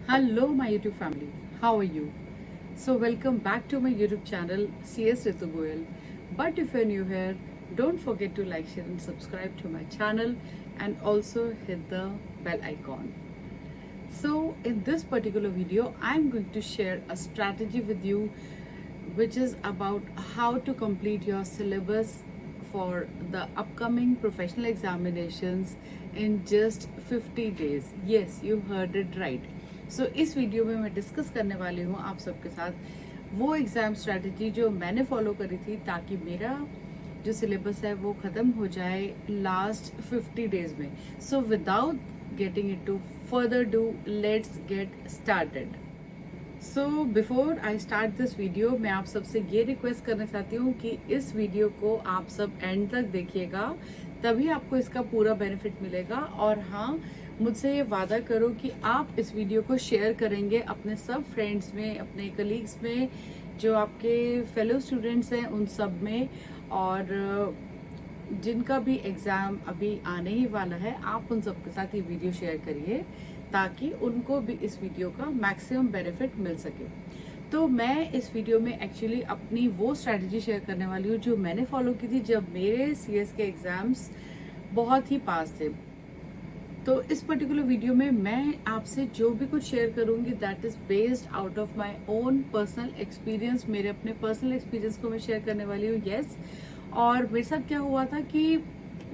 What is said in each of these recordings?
Hello, my YouTube family. How are you? So, welcome back to my YouTube channel, CS Ritu Goyal. But if you're new here, don't forget to like, share, and subscribe to my channel and also hit the bell icon. So, in this particular video, I'm going to share a strategy with you which is about how to complete your syllabus for the upcoming professional examinations in just 50 days. Yes, you heard it right. सो इस video में मैं discuss करने वाली हूँ आप सबके साथ वो एग्ज़ाम स्ट्रैटेजी जो मैंने फॉलो करी थी ताकि मेरा जो सिलेबस है वो ख़त्म हो जाए लास्ट 50 डेज में. So without getting it to further do, let's get started. So before I start this video, मैं आप सबसे ये रिक्वेस्ट करना चाहती हूँ कि इस वीडियो को आप सब एंड तक देखिएगा, तभी आपको इसका पूरा बेनिफिट मिलेगा. और हाँ, मुझसे ये वादा करो कि आप इस वीडियो को शेयर करेंगे अपने सब फ्रेंड्स में, अपने कलीग्स में, जो आपके फेलो स्टूडेंट्स हैं उन सब में, और जिनका भी एग्ज़ाम अभी आने ही वाला है आप उन सबके साथ ये वीडियो शेयर करिए ताकि उनको भी इस वीडियो का मैक्सिमम बेनिफिट मिल सके. तो मैं इस वीडियो में एक्चुअली अपनी वो स्ट्रैटेजी शेयर करने वाली हूँ जो मैंने फॉलो की थी जब मेरे सीएस के एग्ज़ाम्स बहुत ही पास थे. तो इस पर्टिकुलर वीडियो में मैं आपसे जो भी कुछ शेयर करूंगी that is based out of my own personal experience. मेरे अपने पर्सनल एक्सपीरियंस को मैं शेयर करने वाली हूँ. यस, और मेरे साथ क्या हुआ था कि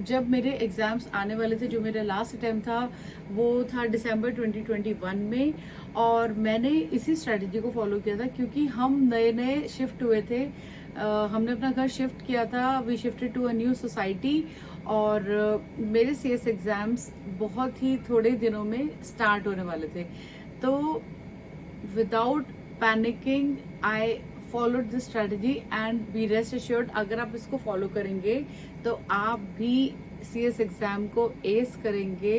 जब मेरे एग्जाम्स आने वाले थे, जो मेरा लास्ट अटेम्प्ट था वो था दिसंबर 2021 में, और मैंने इसी स्ट्रेटजी को फॉलो किया था क्योंकि हम नए नए शिफ्ट हुए थे. हमने अपना घर शिफ्ट किया था. We shifted to a new society, और मेरे सीएस एग्जाम्स बहुत ही थोड़े दिनों में स्टार्ट होने वाले थे. तो without panicking I followed this strategy and be rest assured, अगर आप इसको फॉलो करेंगे तो आप भी सीएस एग्जाम को एस करेंगे,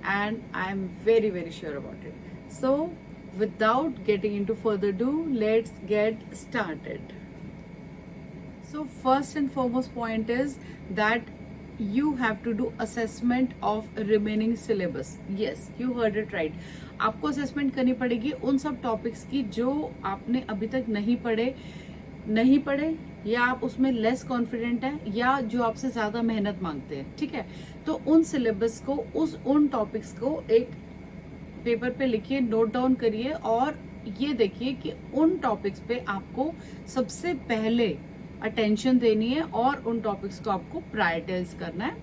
and I am very very sure about it. So without getting into further do, let's get started. So first and foremost point is that you have to do assessment of remaining syllabus. Yes, you heard it right. आपको assessment करनी पड़ेगी उन सब topics की जो आपने अभी तक नहीं पढ़े या आप उसमें लेस कॉन्फिडेंट है या जो आपसे ज्यादा मेहनत मांगते हैं. ठीक है, तो उन सिलेबस को, उन टॉपिक्स को एक पेपर पे लिखिए, नोट डाउन करिए, और ये देखिए कि उन टॉपिक्स पे आपको सबसे पहले अटेंशन देनी है और उन टॉपिक्स को आपको प्रायोरिटाइज करना है.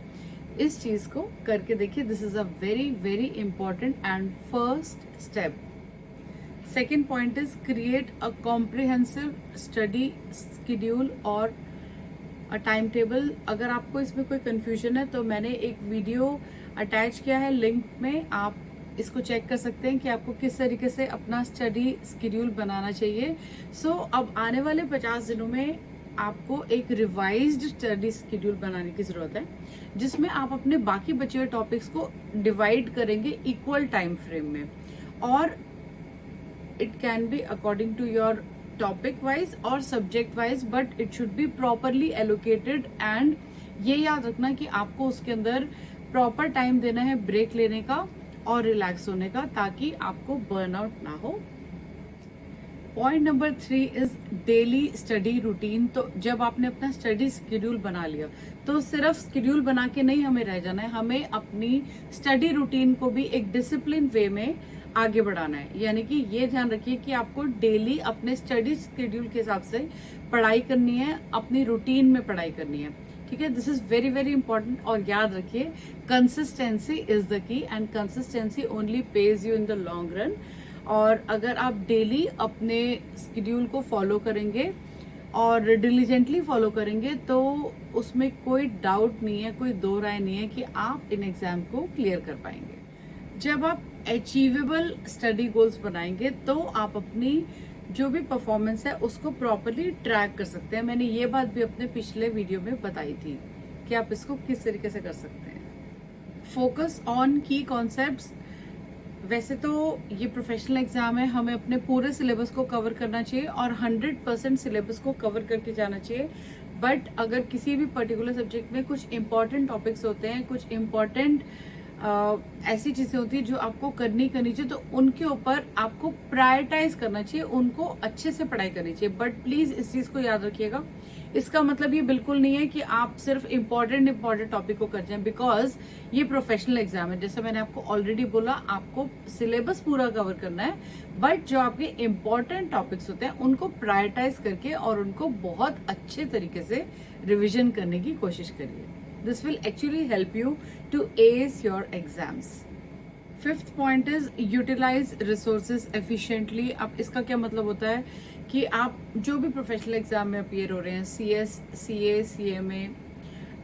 इस चीज को करके देखिए. This is a very very important and first step. Second point is create a comprehensive study schedule और अ टाइम टेबल. अगर आपको इसमें कोई कंफ्यूजन है तो मैंने एक वीडियो अटैच किया है लिंक में, आप इसको चेक कर सकते हैं कि आपको किस तरीके से अपना स्टडी स्केड्यूल बनाना चाहिए. सो अब आने वाले 50 दिनों में आपको एक रिवाइज्ड स्टडी स्केड्यूल बनाने की जरूरत है जिसमें आप अपने बाकी बचे हुए टॉपिक्स को डिवाइड करेंगे इक्वल टाइम फ्रेम में, और it can be according to your topic wise और subject wise, but it should be properly allocated. And ये याद रखना कि आपको उसके अंदर प्रॉपर टाइम देना है ब्रेक लेने का और रिलैक्स होने का, ताकि आपको बर्नआउट ना हो. Point number 3 is daily study routine. तो जब आपने अपना स्टडी स्केड्यूल बना लिया तो सिर्फ स्केड्यूल बना के नहीं हमें रह जाना है, हमें अपनी स्टडी रूटीन को भी एक डिसिप्लिन वे में आगे बढ़ाना है. यानी कि ये ध्यान रखिए कि आपको डेली अपने स्टडी स्केड्यूल के हिसाब से पढ़ाई करनी है, अपनी रूटीन में पढ़ाई करनी है. ठीक है, this is very very important. और याद रखिए, consistency is the key, and consistency only page you in the long run. और अगर आप डेली अपने स्केड्यूल को फॉलो करेंगे और डिलीजेंटली फॉलो करेंगे तो उसमें कोई डाउट नहीं है, कोई दो राय नहीं है कि आप इन एग्जाम को क्लियर कर पाएंगे. जब आप अचीवेबल स्टडी गोल्स बनाएंगे तो आप अपनी जो भी परफॉर्मेंस है उसको प्रॉपरली ट्रैक कर सकते हैं. मैंने ये बात भी अपने पिछले वीडियो में बताई थी कि आप इसको किस तरीके से कर सकते हैं. फोकस ऑन की कॉन्सेप्ट्स. वैसे तो ये प्रोफेशनल एग्जाम है, हमें अपने पूरे सिलेबस को कवर करना चाहिए और 100% सिलेबस को कवर करके जाना चाहिए. बट अगर किसी भी पर्टिकुलर सब्जेक्ट में कुछ इंपॉर्टेंट टॉपिक्स होते हैं, कुछ इंपॉर्टेंट ऐसी चीजें होती है जो आपको करनी चाहिए, तो उनके ऊपर आपको प्रायोरिटाइज करना चाहिए, उनको अच्छे से पढ़ाई करनी चाहिए। बट प्लीज इस चीज को याद रखिएगा, इसका मतलब ये बिल्कुल नहीं है कि आप सिर्फ इम्पोर्टेंट टॉपिक को कर जाएं, बिकॉज ये प्रोफेशनल एग्जाम है। जैसे मैंने आपको ऑलरेडी बोला, आपको सिलेबस पूरा कवर करना है, बट जो आपके इम्पोर्टेंट टॉपिक्स होते हैं उनको प्रायोरिटाइज करके और उनको बहुत अच्छे तरीके से रिविजन करने की कोशिश करिए। This will actually help you to ace your exams. Fifth point is utilize resources efficiently. अब इसका क्या मतलब होता है कि आप जो भी प्रोफेशनल एग्जाम में अपीयर हो रहे हैं, CS, CA, CMA,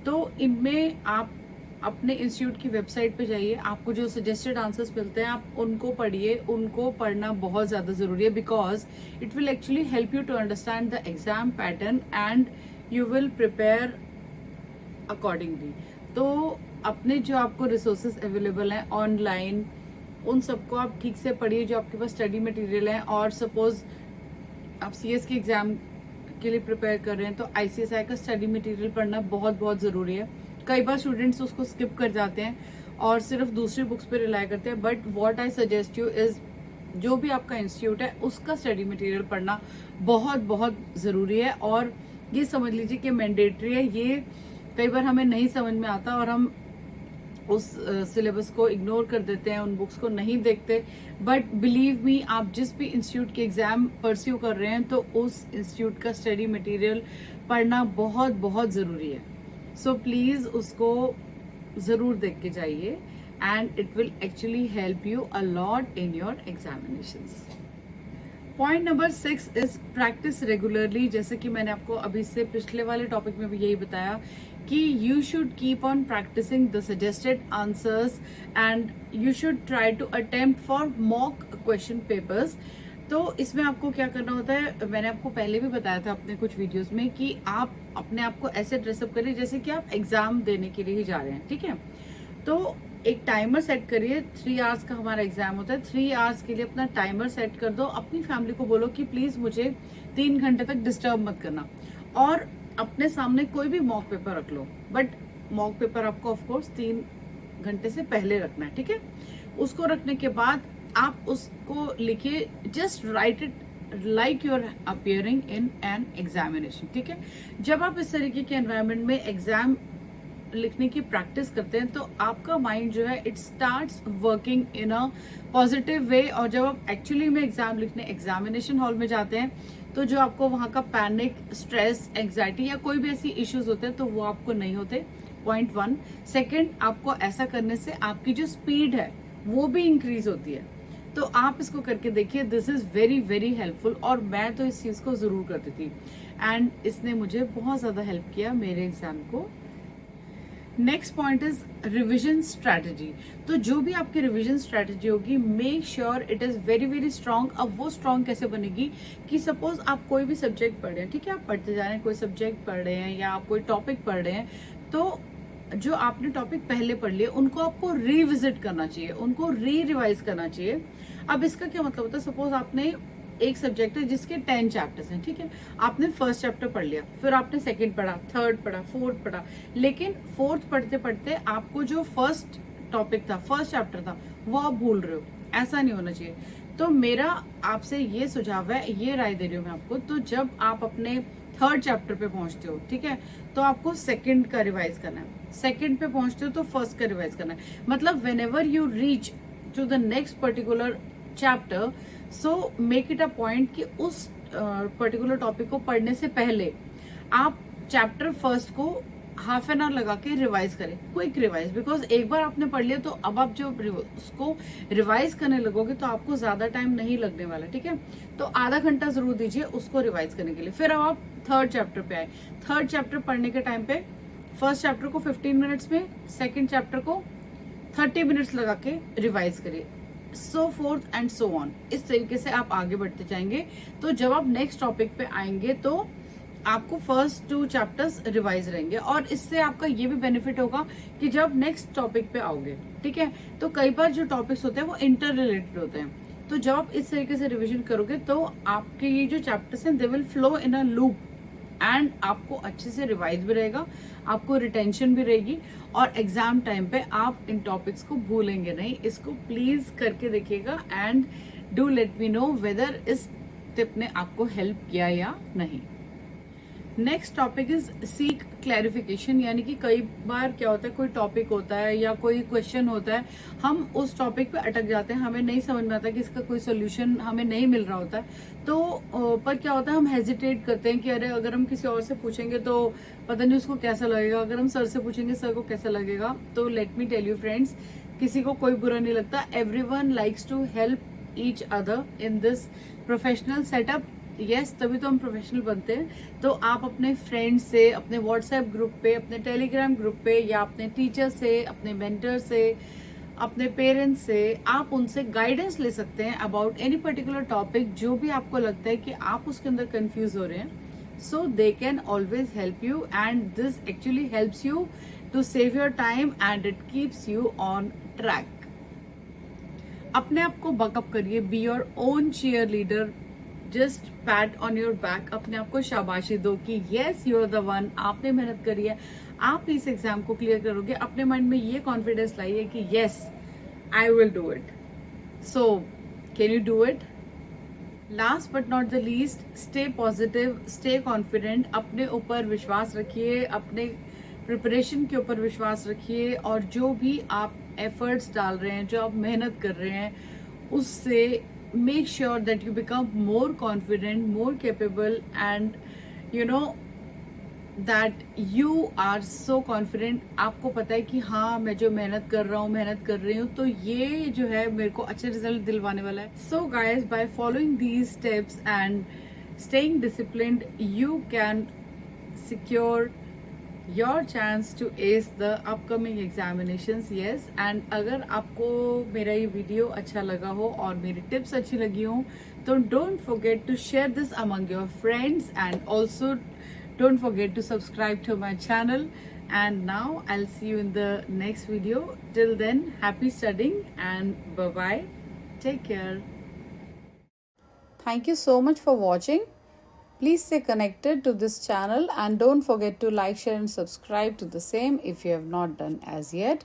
तो इनमें आप अपने इंस्टीट्यूट की वेबसाइट पे जाइए, आपको जो सजेस्टेड आंसर्स मिलते हैं आप उनको पढ़िए। उनको पढ़ना बहुत ज़्यादा ज़रूरी है, because it will actually help you to understand the exam pattern and you will prepare accordingly. तो अपने जो आपको रिसोर्सेज अवेलेबल हैं ऑनलाइन, उन सबको आप ठीक से पढ़िए जो आपके पास स्टडी मटेरियल है। और सपोज आप CS के एग्जाम के लिए प्रिपेयर कर रहे हैं तो ICSI का स्टडी मटेरियल पढ़ना बहुत बहुत ज़रूरी है। कई बार स्टूडेंट्स उसको स्किप कर जाते हैं और सिर्फ दूसरी बुक्स पे रिलाई करते हैं, but what I suggest you is जो भी आपका इंस्टीट्यूट है उसका स्टडी मटेरियल पढ़ना बहुत बहुत ज़रूरी है। और ये समझ लीजिए कि मैंडेटरी है। ये कई बार हमें नहीं समझ में आता और हम उस सिलेबस को इग्नोर कर देते हैं, उन बुक्स को नहीं देखते। बट बिलीव मी, आप जिस भी इंस्टीट्यूट के एग्जाम परस्यू कर रहे हैं तो उस इंस्टीट्यूट का स्टडी मटेरियल पढ़ना बहुत बहुत ज़रूरी है। सो प्लीज़ उसको ज़रूर देख के जाइए and it will actually help you a lot in your examinations. Point number 6 is practice regularly. जैसे कि मैंने आपको अभी से पिछले वाले टॉपिक में भी यही बताया कि you should keep on practising the suggested answers and you should try to attempt for mock question papers. तो इसमें आपको क्या करना होता है, मैंने आपको पहले भी बताया था अपने कुछ वीडियोस में कि आप अपने आप को ऐसे ड्रेसअप करिए जैसे कि आप एग्जाम देने के लिए ही जा रहे हैं, ठीक है। तो एक टाइमर सेट करिए, 3 आवर्स का हमारा एग्जाम होता है, 3 आवर्स के लिए अपना टाइमर सेट कर दो। अपनी फैमिली को बोलो कि प्लीज मुझे 3 घंटे तक डिस्टर्ब मत करना, और अपने सामने कोई भी मॉक पेपर रख लो, बट मॉक पेपर आपको ऑफकोर्स 3 घंटे से पहले रखना है, ठीक है। उसको रखने के बाद आप उसको लिखिए, just write it like you are appearing in an examination, ठीक है। जब आप इस तरीके के एनवायरनमेंट में एग्जाम लिखने की प्रैक्टिस करते हैं तो आपका माइंड जो है it starts working in a positive way. और जब आप एक्चुअली में एग्जाम लिखने एग्जामिनेशन हॉल में जाते हैं तो जो आपको वहाँ का पैनिक, स्ट्रेस, एंग्जाइटी या कोई भी ऐसी इश्यूज होते हैं तो वो आपको नहीं होते, पॉइंट 1। सेकेंड, आपको ऐसा करने से आपकी जो स्पीड है वो भी इंक्रीज होती है। तो आप इसको करके देखिए, this is very very helpful. और मैं तो इस चीज को जरूर करती थी एंड इसने मुझे बहुत ज्यादा हेल्प किया मेरे एग्जाम को। Next point is revision strategy. तो जो भी आपकी रिविजन स्ट्रैटेजी होगी, make sure it is very very strong. अब वो स्ट्रांग कैसे बनेगी कि सपोज आप कोई भी सब्जेक्ट पढ़ रहे हैं, ठीक है, आप पढ़ते जा रहे हैं, कोई सब्जेक्ट पढ़ रहे हैं या आप कोई टॉपिक पढ़ रहे हैं, तो जो आपने टॉपिक पहले पढ़ लिए उनको आपको रिविजिट करना चाहिए, उनको रिवाइज करना चाहिए। अब इसका क्या मतलब होता है, सपोज आपने एक सब्जेक्ट है जिसके 10 चैप्टर्स हैं, ठीक है, आपने फर्स्ट चैप्टर पढ़ लिया, फिर आपने सेकंड पढ़ा, थर्ड पढ़ा, फोर्थ पढ़ा, लेकिन फोर्थ पढ़ते पढ़ते आपको जो फर्स्ट टॉपिक था, फर्स्ट चैप्टर था, वो आप भूल रहे हो। ऐसा नहीं होना चाहिए। तो मेरा आपसे ये सुझाव है, ये राय दे रही हूँ मैं आपको, तो जब आप अपने थर्ड चैप्टर पे पहुंचते हो, ठीक है, तो आपको सेकंड का रिवाइज करना है, सेकंड पे पहुंचते हो तो फर्स्ट का रिवाइज करना है। मतलब whenever you reach to the next particular chapter, so make it a point कि उस पर्टिकुलर टॉपिक को पढ़ने से पहले आप चैप्टर फर्स्ट को हाफ एन आवर लगा के रिवाइज करें, क्विक रिवाइज। बिकॉज एक बार आपने पढ़ लिया तो अब आप जो उसको रिवाइज करने लगोगे तो आपको ज्यादा टाइम नहीं लगने वाला, ठीक है। तो आधा घंटा जरूर दीजिए उसको रिवाइज करने के लिए। फिर अब आप थर्ड चैप्टर पे आए, थर्ड चैप्टर पढ़ने के टाइम पे फर्स्ट चैप्टर को 15 मिनट्स में, सेकेंड चैप्टर को 30 मिनट्स लगा के रिवाइज करिए, सो फोर्थ एंड सो ऑन। इस तरीके से आप आगे बढ़ते जाएंगे। तो जब आप नेक्स्ट टॉपिक पे आएंगे तो आपको फर्स्ट 2 चैप्टर्स रिवाइज रहेंगे, और इससे आपका ये भी बेनिफिट होगा कि जब नेक्स्ट टॉपिक पे आओगे, ठीक है, तो कई बार जो टॉपिक्स होते हैं वो इंटर रिलेटेड होते हैं। तो जब आप इस तरीके से रिविजन करोगे तो आपके ये जो चैप्टर्स हैं they will flow in a loop, and आपको अच्छे से रिवाइज भी रहेगा, आपको रिटेंशन भी रहेगी, और एग्जाम टाइम पे आप इन टॉपिक्स को भूलेंगे नहीं। इसको प्लीज करके देखिएगा and do let me know whether इस टिप ने आपको हेल्प किया या नहीं। Next topic is seek clarification, यानी कि कई बार क्या होता है, कोई टॉपिक होता है या कोई क्वेश्चन होता है, हम उस टॉपिक पे अटक जाते हैं, हमें नहीं समझ में आता कि इसका कोई सोल्यूशन हमें नहीं मिल रहा होता है। तो पर क्या होता है, हम हेजिटेट करते हैं कि अरे अगर हम किसी और से पूछेंगे तो पता नहीं उसको कैसा लगेगा, अगर हम सर से पूछेंगे सर को कैसा लगेगा। तो let me tell you friends, किसी को कोई बुरा नहीं लगता, everyone likes to help each other in this professional setup. Yes, तभी तो हम प्रोफेशनल बनते हैं। तो आप अपने फ्रेंड्स से, अपने व्हाट्सएप ग्रुप पे, अपने टेलीग्राम ग्रुप पे, या अपने टीचर से, अपने मेंटर से, अपने पेरेंट्स से, आप उनसे गाइडेंस ले सकते हैं अबाउट एनी पर्टिकुलर टॉपिक, जो भी आपको लगता है कि आप उसके अंदर कंफ्यूज हो रहे हैं। So they can always help you and this actually helps you to save your time and it keeps you on track. अपने आप को बकअप करिए, be your own cheerleader, just pat on your back, अपने आप को शाबाशी दो कि yes you are the one, आपने मेहनत करी है, आप इस एग्जाम को क्लियर करोगे। अपने माइंड में ये कॉन्फिडेंस लाइए कि yes I will do it. So can you do it? Last but not the least, stay positive, stay confident, अपने ऊपर विश्वास रखिए, अपने प्रिपरेशन के ऊपर विश्वास रखिए, और जो भी आप एफर्ट्स डाल रहे हैं, जो आप मेहनत कर रहे हैं, उससे make sure that you become more confident, more capable, and you know that you are so confident। आपको पता है कि हाँ, मैं जो मेहनत कर रहा हूँ, मेहनत कर रही हूँ, तो ये जो है मेरे को अच्छे रिजल्ट दिलवाने वाला है। So guys, by following these steps and staying disciplined, you can secure your chance to ace the upcoming examinations. Yes, and अगर आपको मेरा ये वीडियो अच्छा लगा हो और मेरी टिप्स अच्छी लगी हो, तो don't forget to share this among your friends, and also don't forget to subscribe to my channel. And now I'll see you in the next video. Till then, happy studying and bye-bye. Take care. Thank you so much for watching. Please stay connected to this channel and don't forget to like, share and subscribe to the same if you have not done as yet.